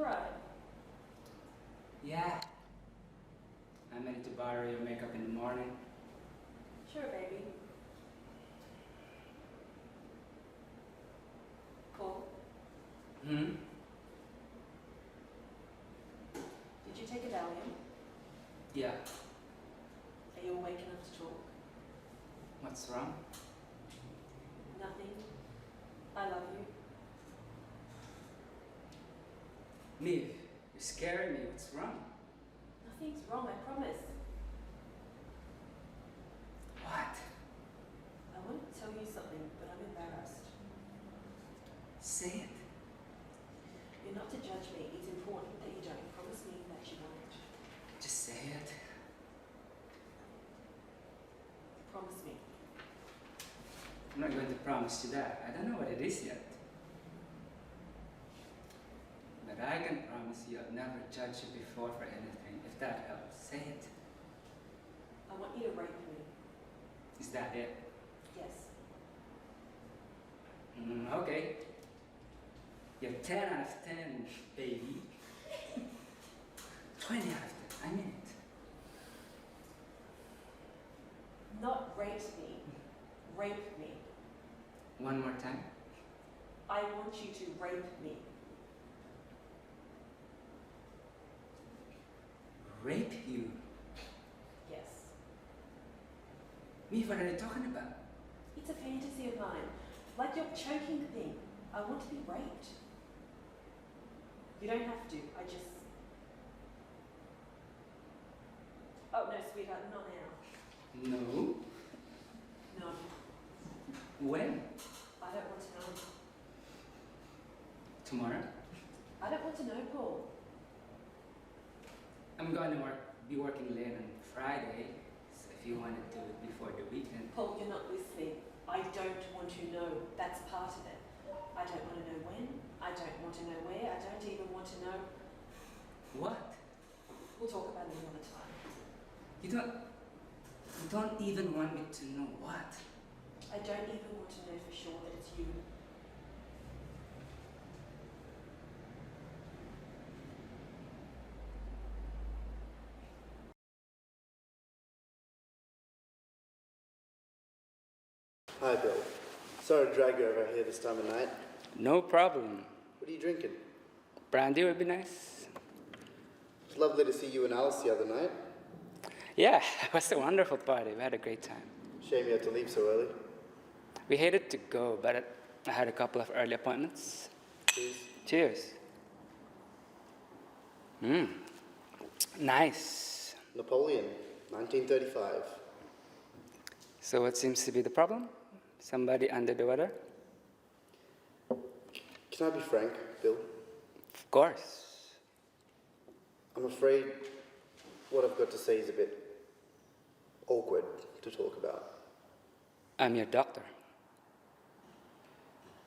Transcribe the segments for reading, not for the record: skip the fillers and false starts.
ride? Yeah. I'm ready to borrow your makeup in the morning. Sure, baby. Paul, Hmm? did you take a Valium? Yeah. Are you awake enough to talk? What's wrong? Nothing. I love you. Niv, you're scaring me. What's wrong? Nothing's wrong, I promise. What? I want to tell you something, but I'm embarrassed. Say it. You're not to judge me. It's important that you don't. Promise me that you won't. Just say it. Promise me. I'm not going to promise you that. I don't know what it is yet. But I can promise you I've never judged you before for anything, if that helps. Say it. I want you to rape me. Is that it? Yes. Okay. You're 10 out of 10, baby. 20 out of 10. I mean it. Not rape me. Rape me. One more time. I want you to rape me. Rape you? Yes. Me, what are you talking about? It's a fantasy of mine. Like your choking thing. I want to be raped. You don't have to. I just... Oh, no, sweetheart, not now. No. No. When? I don't want to know. Tomorrow? I don't want to know, Paul. I'm going to be working late on Friday, so if you want to do it before the weekend. Paul, you're not listening. I don't want to know. That's part of it. I don't want to know when. I don't want to know where. I don't even want to know. What? We'll talk about it another time. You don't even want me to know what? I don't even want to know for sure that it's you. Hi, Bill. Sorry to drag you over here this time of night. No problem. What are you drinking? Brandy would be nice. It was lovely to see you and Alice the other night. Yeah, it was a wonderful party. We had a great time. Shame you had to leave so early. We hated to go, but I had a couple of early appointments. Cheers. Cheers. Nice. Napoleon, 1935. So what seems to be the problem? Somebody under the weather? Can I be frank, Bill? Of course. I'm afraid what I've got to say is a bit awkward to talk about. I'm your doctor.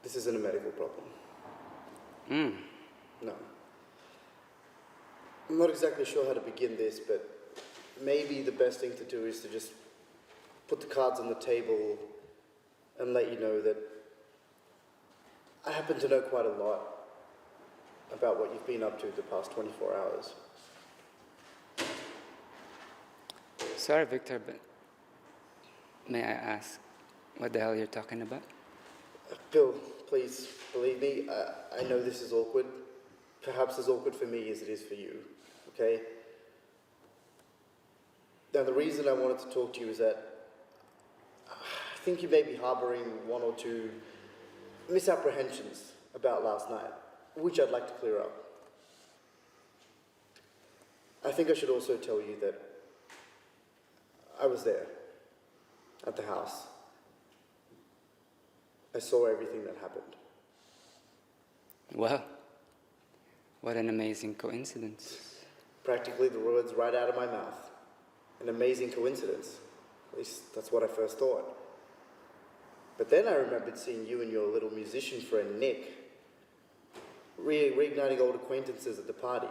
This isn't a medical problem. No. I'm not exactly sure how to begin this, but maybe the best thing to do is to just put the cards on the table and let you know that I happen to know quite a lot about what you've been up to the past 24 hours. Sorry, Victor, but may I ask what the hell you're talking about? Bill, please, believe me, I know this is awkward. Perhaps as awkward for me as it is for you, okay? Now, the reason I wanted to talk to you is that I think you may be harboring one or two misapprehensions about last night, which I'd like to clear up. I think I should also tell you that I was there, at the house. I saw everything that happened. Well, what an amazing coincidence. Practically the words right out of my mouth. An amazing coincidence. At least that's what I first thought. But then I remembered seeing you and your little musician friend Nick reigniting old acquaintances at the party.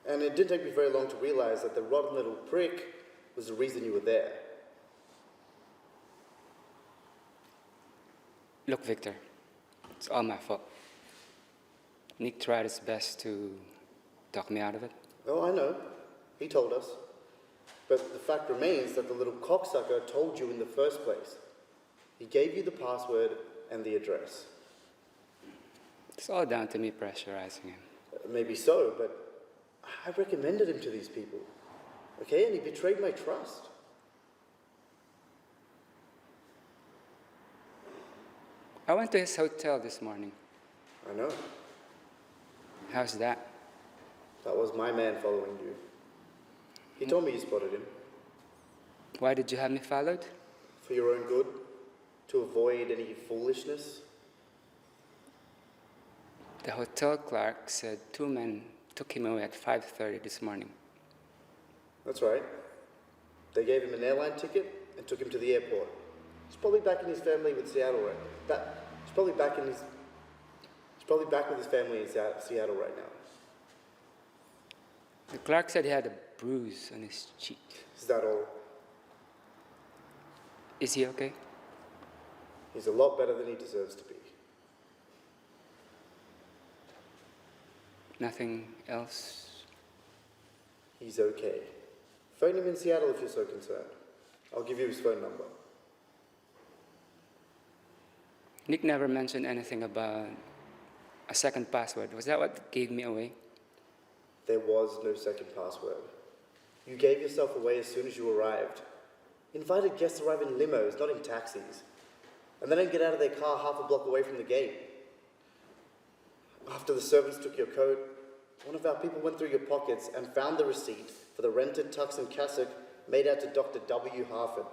And it didn't take me very long to realize that the rotten little prick was the reason you were there. Look, Victor, it's all my fault. Nick tried his best to talk me out of it. Oh, I know. He told us. But the fact remains that the little cocksucker told you in the first place. He gave you the password and the address. It's all down to me pressurizing him. Maybe so, but I recommended him to these people. Okay, and he betrayed my trust. I went to his hotel this morning. I know. How's that? That was my man following you. He told me you spotted him. Why did you have me followed? For your own good? To avoid any foolishness? The hotel clerk said 2 men took him away at 5:30 this morning. That's right. They gave him an airline ticket and took him to the airport. He's probably back in his family with Seattle right. He's probably back with his family in Seattle right now. The clerk said he had a bruise on his cheek. Is that all? Is he okay? He's a lot better than he deserves to be. Nothing else? He's okay. Phone him in Seattle if you're so concerned. I'll give you his phone number. Nick never mentioned anything about a second password. Was that what gave me away? There was no second password. You gave yourself away as soon as you arrived. Invited guests arrive in limos, not in taxis. And they don't get out of their car half a block away from the gate. After the servants took your coat, one of our people went through your pockets and found the receipt for the rented tux and cassock made out to Dr. W. Harford.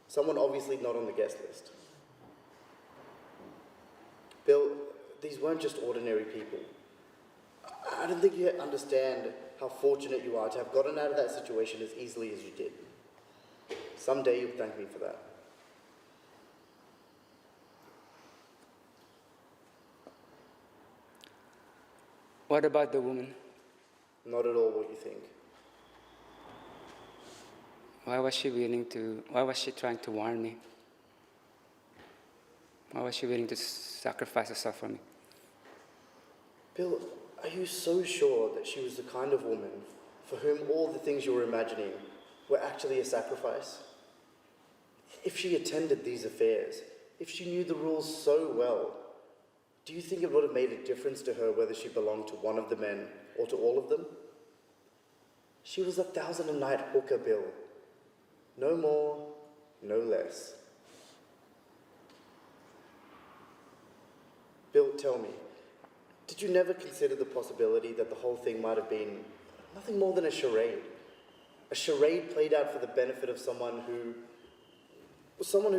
Someone obviously not on the guest list. Bill, these weren't just ordinary people. I don't think you understand how fortunate you are to have gotten out of that situation as easily as you did. Someday you'll thank me for that. What about the woman? Not at all what you think. Why was she trying to warn me? Why was she willing to sacrifice herself for me? Bill, are you so sure that she was the kind of woman for whom all the things you were imagining were actually a sacrifice? If she attended these affairs, if she knew the rules so well, do you think it would have made a difference to her whether she belonged to one of the men or to all of them? She was a 1,000-a-night hooker, Bill. No more, no less. Bill, tell me, did you never consider the possibility that the whole thing might have been nothing more than a charade? A charade played out for the benefit of someone who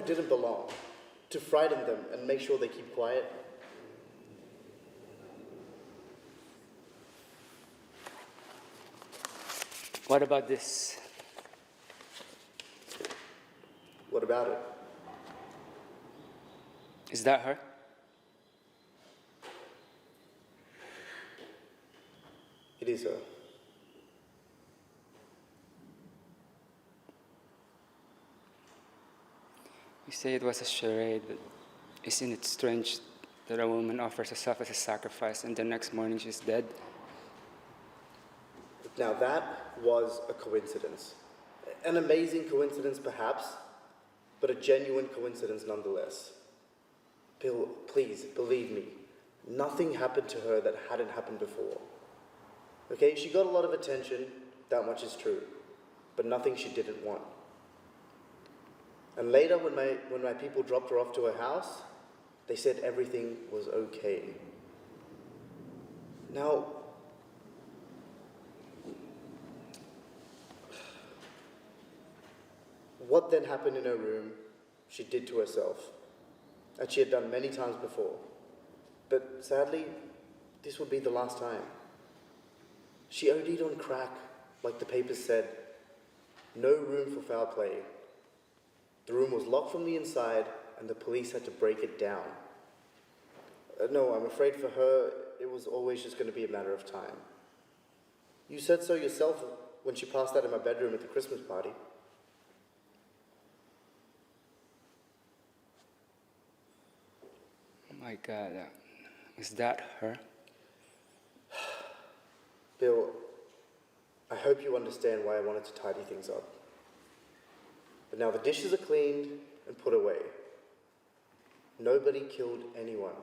didn't belong, to frighten them and make sure they keep quiet? What about this? What about it? Is that her? It is her. You say it was a charade, but isn't it strange that a woman offers herself as a sacrifice and the next morning she's dead? Now that was a coincidence. An amazing coincidence perhaps, but a genuine coincidence nonetheless. Bill, please, believe me, nothing happened to her that hadn't happened before. Okay, she got a lot of attention, that much is true, but nothing she didn't want. And later, when my people dropped her off to her house, they said everything was okay. Now, what then happened in her room, she did to herself, as she had done many times before. But sadly, this would be the last time. She OD'd on crack, like the papers said. No room for foul play. The room was locked from the inside, and the police had to break it down. No, I'm afraid for her, it was always just going to be a matter of time. You said so yourself when she passed out in my bedroom at the Christmas party. Oh my God, is that her? Bill, I hope you understand why I wanted to tidy things up. But now the dishes are cleaned and put away. Nobody killed anyone.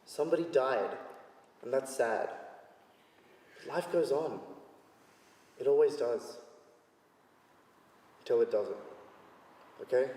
Somebody died, and that's sad. But life goes on. It always does. Until it doesn't. Okay?